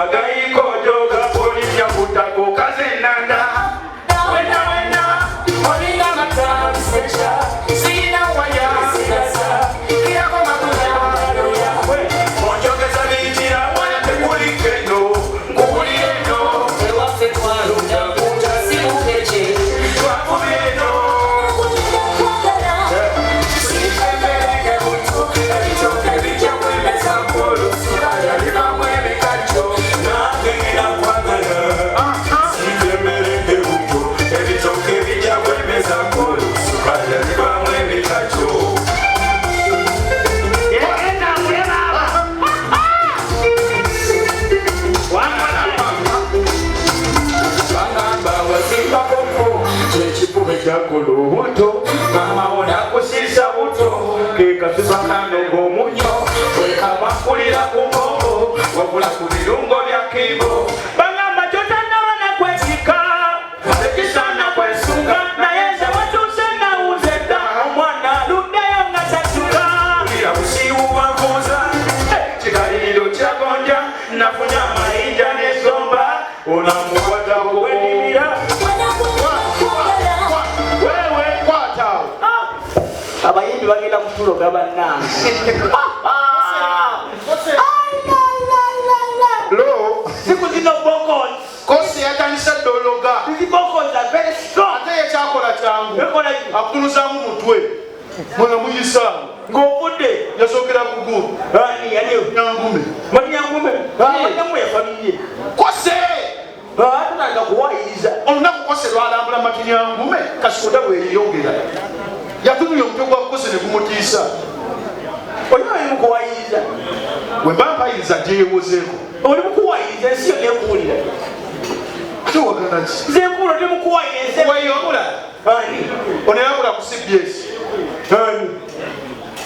magayiko joga polisi yakutako kazenanda wena olina mata special sina waya sasa kirako makuya we onjogeza bitira wana tekulikeno nguliyeno ewafe twaluja kuja simukeche twakubeno sikembeleke buto ebichoke bichakwemeza mpolo sibaya libamwebekacho nagengera kwagala sikembeleke buto ebichoke bichakwemeza mpolo sibaya libamwebekacho Jakolo buto mama ona kusisa buto kekasiba kanogo munyo wekabakulira kumbongo wabula ku birungo bya kibo bangamba jotana wana kwesika ekisana kwesunga nayenze watuse nauzeda omwana luddayo nga satuka ira busiwu bavuza kikaliriro kyagonja nafunya amayinja n'esomba onamukwata okuwedimira abayimbi bagenda kutuloga bannange lo siku zino bokoni kosi yatandisa dologa izi bokoni za very strong ate yekyakola kyangu akuluzamu mutwe mwana muyisa ng'ovudde yasokera kugulu nyangume manyangume manyamu yafamiye kose tunanga kuwayiriza olunaku kose lwalambula matinyangume kasikoda bweriyongera yatumye omutwe gwa kose ne gumutiisa olina oli mukuwayiriza bwe mba mpayiriza gyeyewozeeko oli mukuwayiriza ensi yo nekuwulira ate wagana ki nze nkulo ndi mukuwayiriza weyobula oneyabula ku CBS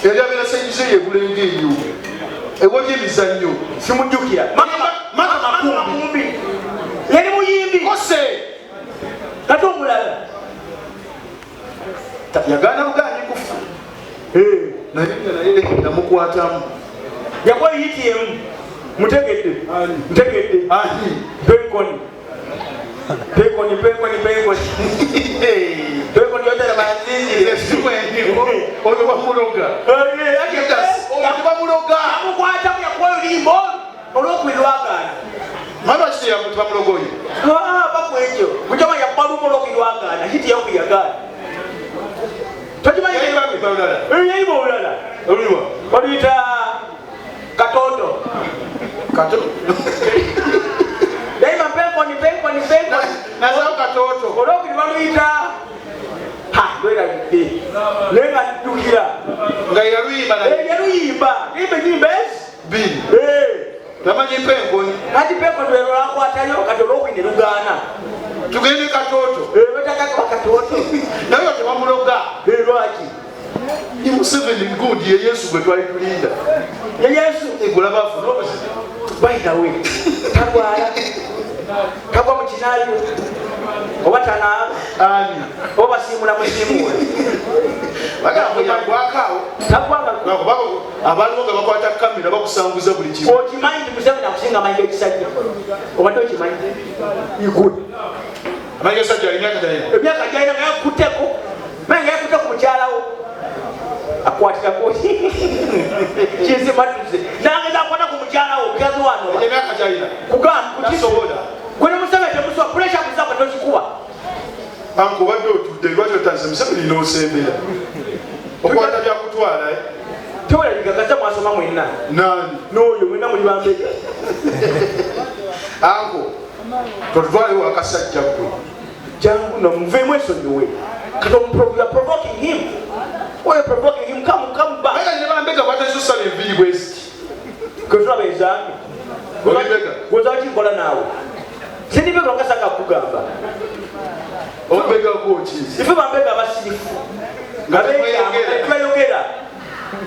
yali abeera senyize yebulenga eyo ewoja emizannyo simujjukira makumbi yali muyimbi kose kati omulala yagana buganyi kufa naye namukwatamu yakwayitiyemu mutegedde ntegedde benkoni yotera banzinjire oyo bamuloga amukwatamu yakuwa olimbo olwokwirwagana mabakiti bamuloga oyo bakwejo mujama yakuba lumolokirwagana hiti yakuyagana oluyita katoto daima penkoni nasao katoto olokiri baluyita lweragidde naye nga ddukira nga yaluyimba yimba enyimba ezi tamanyi penkoni kati penkoni lwerolakwatayo kati olwokwine lugaana tugende katoto betakaka katoto naye tebamuloga lwaki ni Museveni good ye Yesu gwe twali tulinda ye Yesu egula bafu by the way kagwa mu kinaaliro oba tanaaba ani oba simula musimu bagamba yagwakaawo abantu nga bakwata kamera bakusanguza buli kimu okimanyi nti Museveni akusinga amanyi ekisajja obadde okimanyi ikulu amanyi ekisajja emyaka gyalina nga yakuteko menga yakuteko mukyalawo akwatira kosi kinzimatuze nangeza akwata ku mukyalawo mukazi wano emyaka gyalina kugamkukisobola gwene Museveni temuswa puresha kuzaba tokikuba anko badde otudde lwaki otanze Museveni n'osembera okwata byakutwala tewalaligagaza mwasoma mwenna nani n'oyo mwenna muli bambega anko totutwalewo akasajja gwe jangu nomuveemu esonyiwe kati you are provoking him. Why are you provoking him? Come back. I never make a better social in video waste. Because you have a zang. What's that you call now? Send me a Saka Kugamba. Omega coaches. If you are better, I see. Gabega,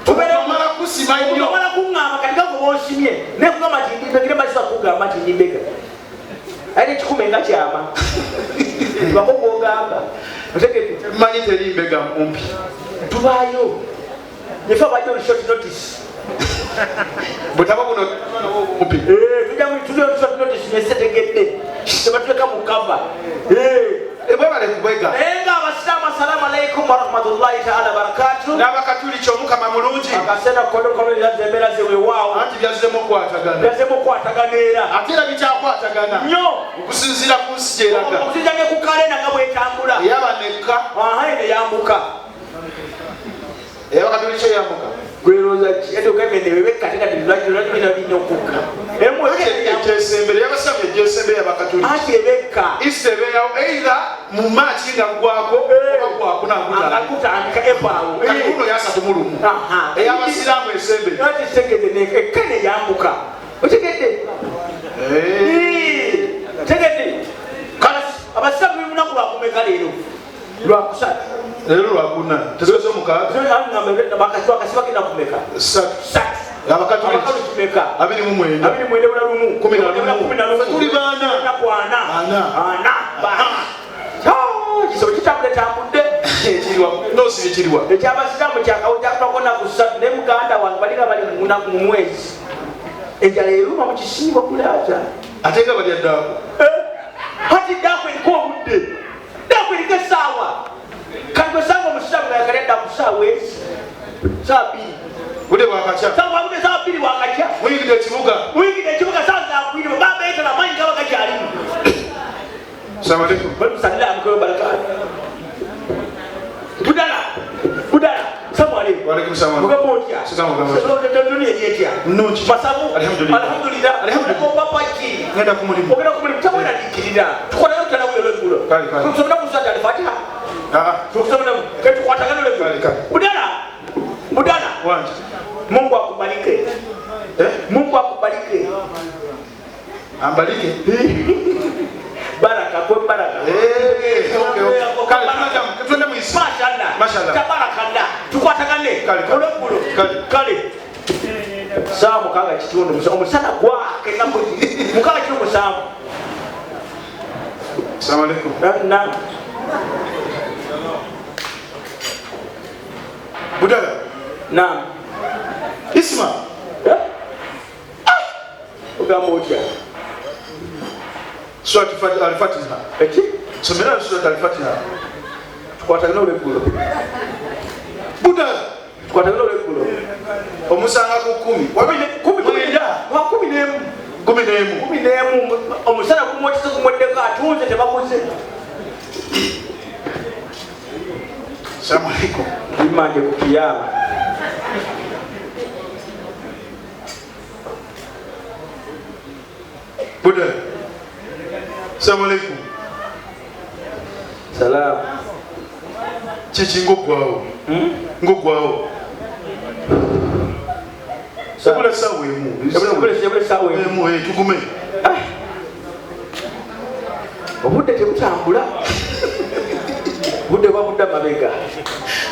Tumarakusi, my dear, Marakunga, can go wash me. Never much in the Gramasakuga, much in the bigger. I didn't come in that yama. Money to leave Begam Umpi. To buy you. If I don't short notice. But I won't be short business tegedde sebatuleka mu cover ebwebale kubwega enga abasiramu assalamu alaikum warahmatullahi taala barakatuh n'abakatuli kyomukama mulungi akasena kodokono yazze embeera zewewaawo anti byazzemu okwatagana era ate era bikyakwatagana nnyo okusinziira ku nsi gyeraga okusinziira ne ku kalenda nga bwetambula yabanekka ene yambuka eyabakatuli kyeyambuka gweroza edokemenebebekkatekatibinokukka ekyesembere yabasabye egyesembere yabakatuli ati ebekka isebeyawo eira mu maaki nga gwako gwakutandika epaawo katuno yasatu mu lumu eyabasiraamu esembere ekkene yambuka otegedde tegedde abasiraamu bimunaku lwakumeka leero lwakusatu leero lwakuna tezoze omukaaga akasibagenda kumeka abakatuli kumeka 29 tuli baana kisobo kitambudetambudde nosi ekiriwa ekyabasiramu kyakawujakunakona ku ssatu ne muganda wange balina bali munaku mu mwezi enjala eruma mu kisiibo kulaata ate nga bali addaako hati ddaako eriko obudde ddaako eriko essaawa kati osanga omusiramu nga yakali adda ku ssaawa ezi saa 2 budde bwakakya saa 2 bwakakya muyingidde ekibuga saa zakwire babeetala amanyi gaba gakyalimu salamu alaikum balusalira amukolo barakatu budala salamu alaikum wa alaikum salam mugamba otya dunia eryetya nnungi masabu alhamdulillah alhamdulillahopapaki ngenda ku mulimu ogenda ku mulimu tabwera dikirira tukolayo tutalawo olweggulo tukusomera ku sata alifatiha tukusomera ketukwatagana olweggulo budala wangi Mungu akubariki Mungu akubariki ambalike baraka kwa baraka twende mu isi mashallah tabarakalla tukwatagane olweggulo kale saa mukaaga kitundu omusana gwake namuzi mukaaga kiri musanvu salamu alaikum budala naam isma ogamba otya surat al-fatiha eki somera surat al-fatiha tukwatagana olweggulo budala tukwatagana olweggulo omusanga ku 11 omusana gumwekise gumweddeko atunze tebaguze salamu alaikum imanje ku kiyama budala salamu alaikum salam kiki ngogwawo sabula sawa emu tugume obudde tebutambula budde bwabudde amabega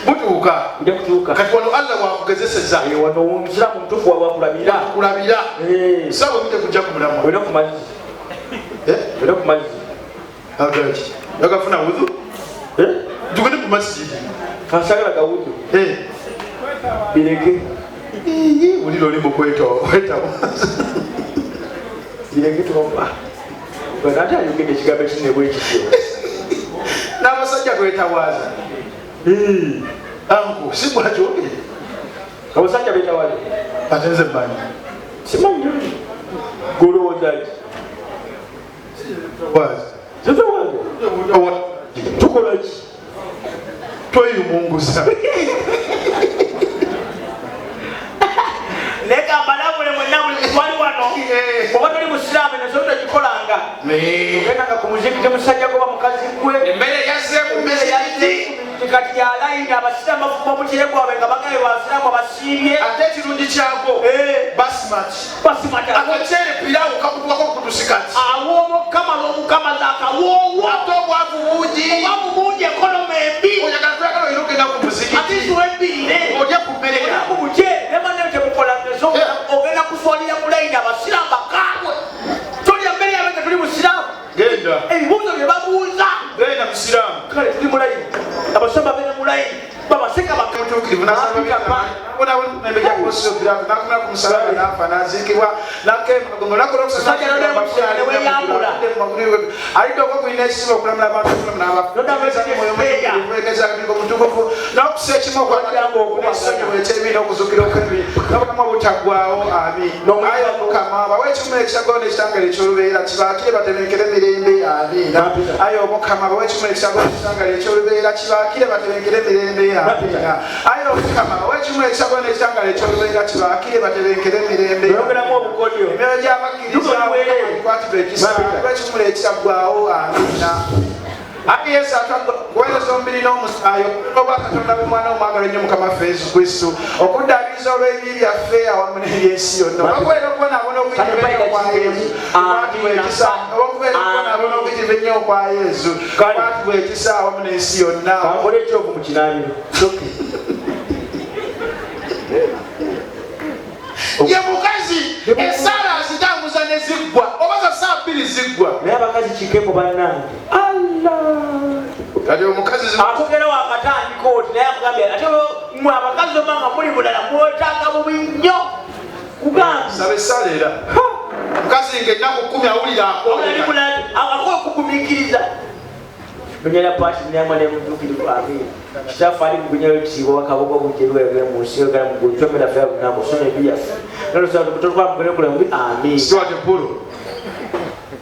butuuka ujja kutuuka kati wano allah wakugezeseza wano omusiraamu mutuufu wakulabira sawa mute kujja ku mulamwa olina ku mazzi agaki agafuna wudhu tugende ku masjidi kansagala gawudhu bireke uliro olimba okwetawo bireke tuba ate ayogedde ekigambo ekinebwa ekityo n'abasajja twetawaaza anku si bwakyogere abasajja betawaaza ate nze mmanyi simanyi golowoozaaki waazi tukolaki tweyumunguza nekambalabule mwenna buli mutwali wano oba toli musiraamu nazo togikolanga ogendanga ku muzikiti musajja goba mukazi gwe emmere yazze mu mizikiti kati yalayini abasiraamu bafuba omukire gwabwe nga bagabe basiraamu abasiibye ate ekirungi kyako basimati akaceere pirawo kakutwako kutusikati awoomukama lwomukama zakawoowo ate obwavu bungi ekonoma embi oyagala tuyagala oyina ogenda ku muzikiti atisiwebirire ojja ku mmere ku bukyere nemaneo temukolangeso ogenda kuswalira mulayini abasiraamu bakaabwe tolya mmere yabe nga tuli musiraamu genda ebibuuzo bye babuuza genda musiraamu kale tuli mulayini abasiraamu babeere mulayini babaseka mutuukirivu nasaba Pontius Pilato nakumira ku musalaba n'afa n'aziikibwa n'akemba ng'olunaku lw'okusatu alidde okukulina ekisibo okulamula abantu n'abafunamutukufu n'okusa ekimu okwaesonyiwa ekyebiina okuzuukira okwebi n'obulamu obutaggwaawo amin ayi omukama bawe ekimuli ekitagolo n'ekitangalo eky'olubeera kibaakire batebenkere emirembe amiina ayi omukama bawe ekimuli ekitagolo n'ekitangalo eky'olubeera kibaakire batebenkere emirembe amiina ayi omukama bawe ekimuli ekitagolo n'ekitangalo eky'olubeera kibaakire batebenkere emirembe emyoyo gy'abakkiriza kwatibwa ekisa bawe ekimuli ekitaggwaawo amiina Ati Yesu atwakuweereza omubiri n'omusaayi olwa Katonda b'Omwana omwagalwa ennyo Mukama waffe Yesu Kristo okuddaabiriza olw'ebibi byaffe awamu n'eby'ensi yonna olw'okubeera okubonaabona okuyitibwa ennyo kwa Yesu kwatibwa ekisa olw'okubeera okubonaabona okuyitibwa ennyo kwa Yesu kwatibwa ekisa awamu n'ensi yonna kankole ekyovu mu kinaabiro ye mukazi esaala azitambuza ne ziggwa oba za saa bbiri ziggwa naye abakazi kikemo bannange kati omukazi akugera wakatandika oti naye akugambye ate mwe abakazi omanga muli bulala mwetaaga bubi nnyo saba esaala era mukazi ng'ennaku 10 awulira akokugumiikiriza bunyala paati nyama nemutukirivu amin kitaffe ali mubunyala ekisiibo wakabogo bujerwege mu nsi yogala mugutwemera fe abunabo sona ebiyaffe nolosatokutolwamugere mubi amin siwate pulo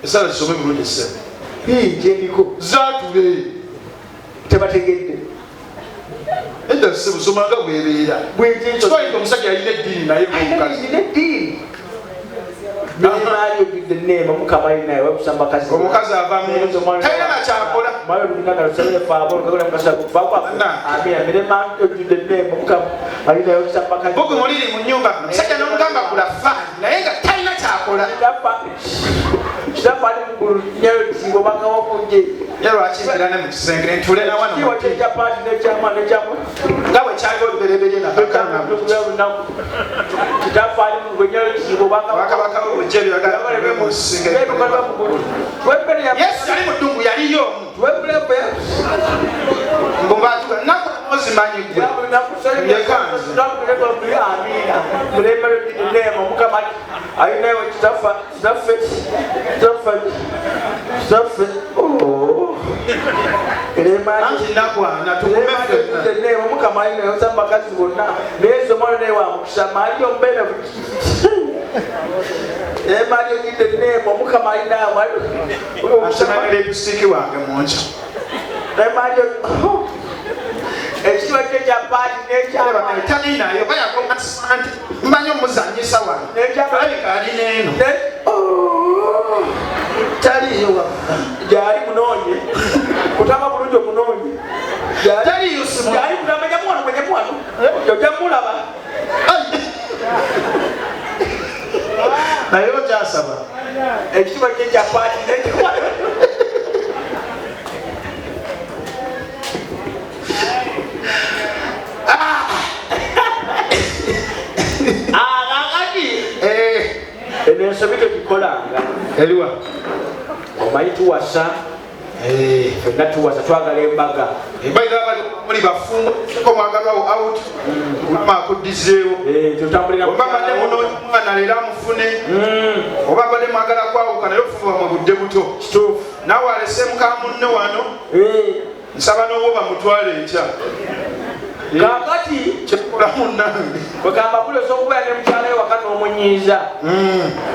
esaala zisome bulungi esebe njendiko zaatule tebategedde edda sebusomanga bwebeera kitwalinga omusajja yalina eddiini naye mukazi omukazi ava talina nakyakola bugu muliri mu nyumba omusajja n'omugamba kulafa naye nga talina kyakola yalwakimbira ne mu kisenge ntule nawano nga bwe kyali olubereberye nakabaka obujje byagalabalebe mu kisenge yesu yali mudungu yaliyo mbumbaatuka naku ozimanyi gwe yekanzi anti nakwana tukumeffe omukama alinayosa mubakazi bonna naye somalo naye wamukisa maali ombeera emali ogidde neema omukama alinayoasanagala ebisiki wange munki emali ekiba kye kya paati nekyanayo bayakomasanti mbanyi omuzanyisa wano alabika alina eno taliyo gyali munoonye kutama bulungi omunoonye taliyo gyali kutamanya mwana mwenyamwano ojamulaba naye okyasaba ekiba kye kya paati enensobi togikolanga eriwa omanyi tuwasa fenna tuwasa twagala embaga embaga muli bafumu komwagalwawo out makuddizeewo oba badde muno omwana leero amufune oba badde mwagala kwawuka naye ofuba mu budde buto naawe alese muka munne wano nsaba n'owoba mutwale enkya kakati kyekula munnange kwegamba buleso okubeera ne mukyalayo waka n'omunyiiza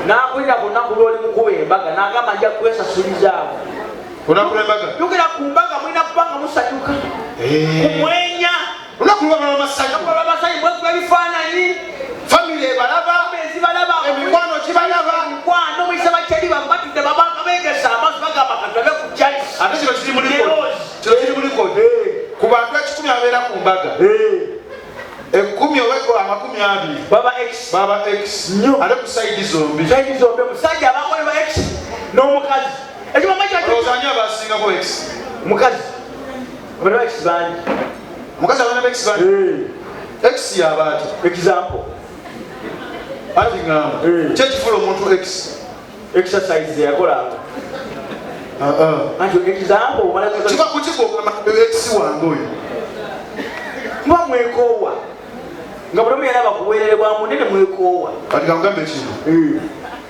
n'akulira ku lunaku lw'oli mukuba embaga n'agamba nja kwesasulizaako olakula embaga yogera ku mbaga mulina kubanga musanyuka kumwenya olunaku lw'amasanyu mwekuba ebifaananyi famire ebalaba ezibalaba emikwano gibalaba emikwano muyisa bakyali babatudde babanga begesa amaaso bagamba katulabe ku jaisi ate kino kiri mu likodi ku bantu 10 abeera ku mbaga 10 oweko 20 baba x ate ku saidi zombi omusajja abakoleba x n'omukazi ozanyi abasingako x omukazi abaleba x bangi omukazi abaleba x bangi x yabaati example ati ngamba kyekifula omuntu x exercise yakolanga anti example kiba kukigwa x wange oyo muba mwekoowa nga buli omu yalaba kuweererwa munene mwekoowa kati kamugambe kino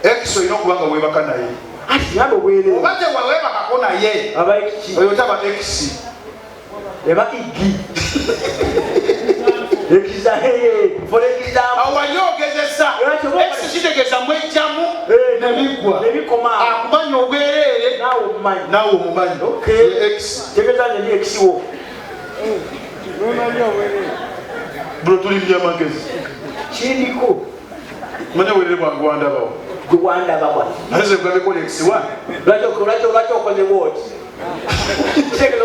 X olina okuba nga weebaka naye ati nabe obwereere oba tewaweebakako naye aba X oyo taba X eba igi ekiza for example awo wali ogezesa X kitegeeza mwejjamu nebikoma akumanya obwereere naawe omumanyi X tegeeza neli X wo bulo tulimya amagezi kiriko manya obwereere bwange wandabawo gwandababwa ate zegulabekola X wa lwaki okoze bwoti tegeeza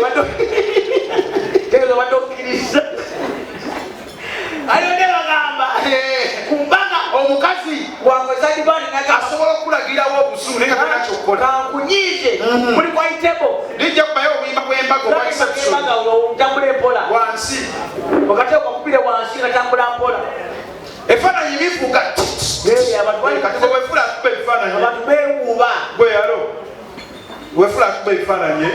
obadde okkiriza alionde bagamba kumbaga omukazi asobola okukulagirawo obusuulu naye nga tolina kyokkola kankunyiize muli kwaitebo lijja kubayo obuyimba bw'embaga ntambula empola wansi wakati okakubire wansi nga tambula mpola ebifaananyi bifuuka kati wefula akuba ebifaananyi abantu bewuuba gweyalo wefula akuba ebifaananyi